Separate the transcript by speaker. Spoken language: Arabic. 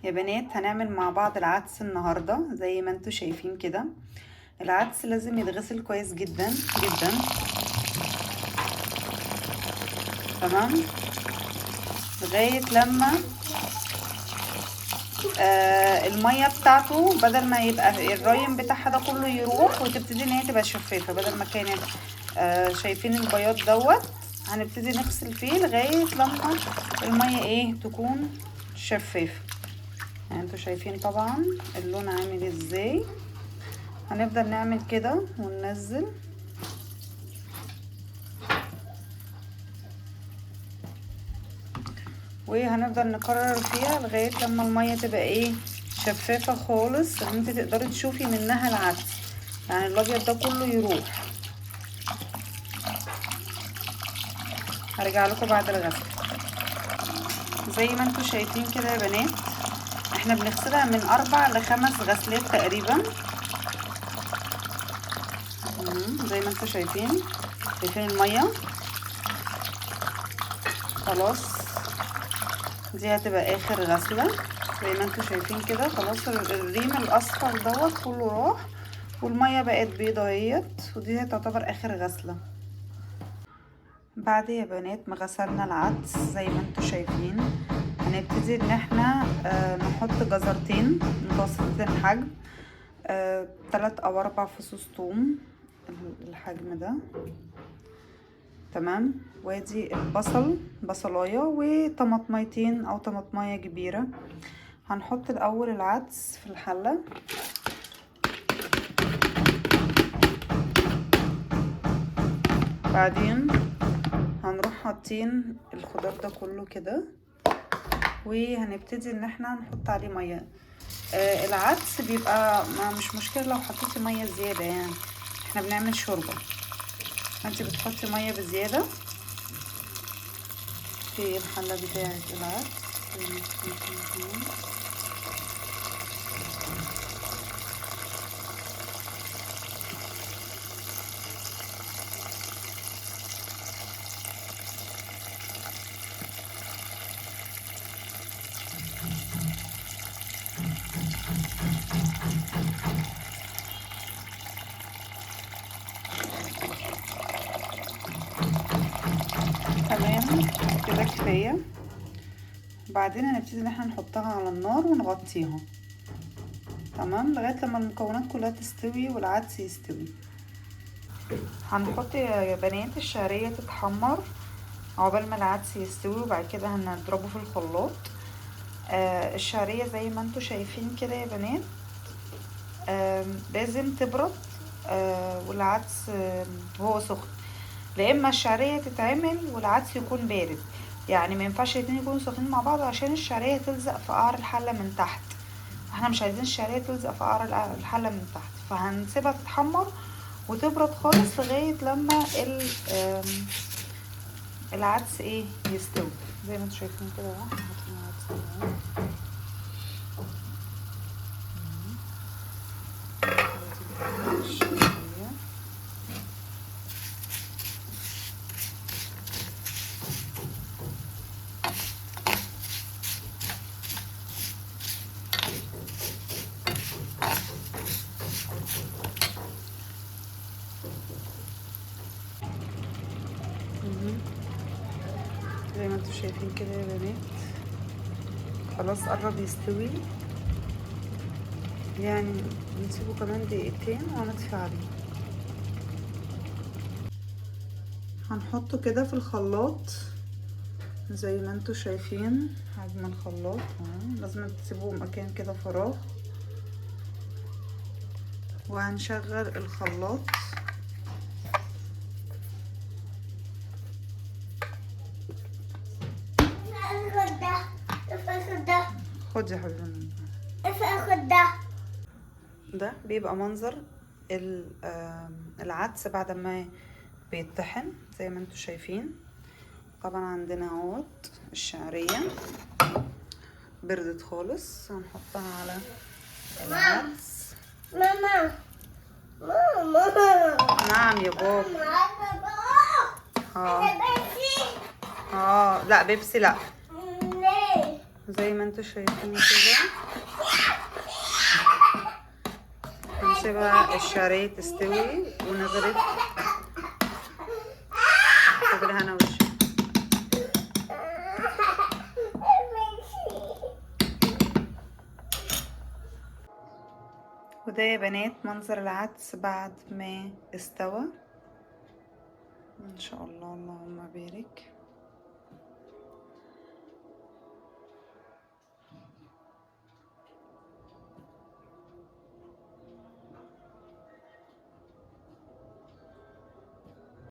Speaker 1: يا بنات هنعمل مع بعض العدس النهاردة زي ما انتوا شايفين كده. العدس لازم يتغسل كويس جدا جدا. تمام، لغاية لما المية بتاعته بدل ما يبقى الرايم بتاعها ده كله يروح وتبتدي ان هي تبقى شفافة، بدل ما كانت شايفين البياض دوت. هنبتدي نغسل فيه لغاية لما المية ايه تكون شفافة. يعني انتوا شايفين طبعا اللون عامل ازاي. هنفضل نعمل كده وننزل. وهنفضل نكرر فيها لغاية لما المية تبقى ايه شفافة خالص، ان انت تقدري تشوفي منها العدس، يعني الابيض ده كله يروح. هرجع لكم بعد الغسل. زي ما انتوا شايفين كده يا بنات، احنا بنغسلها من 4 ل5 غسلات تقريبا. زي ما انتوا شايفين المية خلاص. دي هتبقى اخر غسلة. زي ما انتوا شايفين كده خلاص الريم الاصفر دوت كله راح والمية بقت بيضة اهيت، ودي تعتبر اخر غسلة. بعد يا بنات ما غسلنا العدس زي ما انتوا شايفين، هنبتدي ان احنا نحط جزرتين متوسطين الحجم، 3 أو 4 فصوص ثوم الحجم ده. تمام، وادي البصل بصلايه وطماطميتين او طماطمايه كبيره. هنحط الاول العدس في الحله، بعدين هنروح حاطين الخضار ده كله كده، وهنبتدي ان احنا نحط عليه ميه. العدس بيبقى مش مشكله لو حطيتي ميه زياده، يعني احنا بنعمل شوربه، انت بتحطي ميه بزياده في الحله بتاعه العدس. تمام كده كفايه. بعدين هنبتدي ان احنا نحطها على النار ونغطيها. تمام، لغايه لما المكونات كلها تستوي والعدس يستوي. هنحط يا بنات الشعريه تتحمر عقبال ما العدس يستوي، وبعد كده هنضربه في الخلاط. الشعريه زي ما انتوا شايفين كده يا بنات لازم تبرد والعدس وهو سخن، لا اما الشعريه تتعمل والعدس يكون بارد. يعني ما ينفعش الاتنين يكونوا سخنين مع بعض عشان الشعريه تلزق في قعر الحله من تحت. احنا مش عايزين الشعريه تلزق في قعر الحله من تحت، فهنسيبها تتحمر وتبرد خالص لغايه لما العدس ايه يستوي. زي ما انتوا شايفين كده اهو حاطين العدس زي ما انتوا شايفين كده يا بنات خلاص قرب يستوي، يعني نسيبه كمان دقيقتين ونطفي عليه. هنحطه كده في الخلاط زي ما انتوا شايفين حجم الخلاط. لازم تسيبوه مكان كده فراغ، وهنشغل الخلاط. خد يا حبيبي
Speaker 2: اخد ده.
Speaker 1: ده بيبقى منظر العدس بعد ما بيتطحن زي ما انتوا شايفين. طبعا عندنا اهوت الشعريه بردت خالص، هنحطها على العدس.
Speaker 2: ماما ماما
Speaker 1: نعم يا بابا. اه لا بيبسي لا. زي ما انتوا شايفين كده. هنسيبها الشعرية تستوي ونغرف. بالهنا والشفا. وده يا بنات منظر العدس بعد ما استوى. ان شاء الله، اللهم بارك.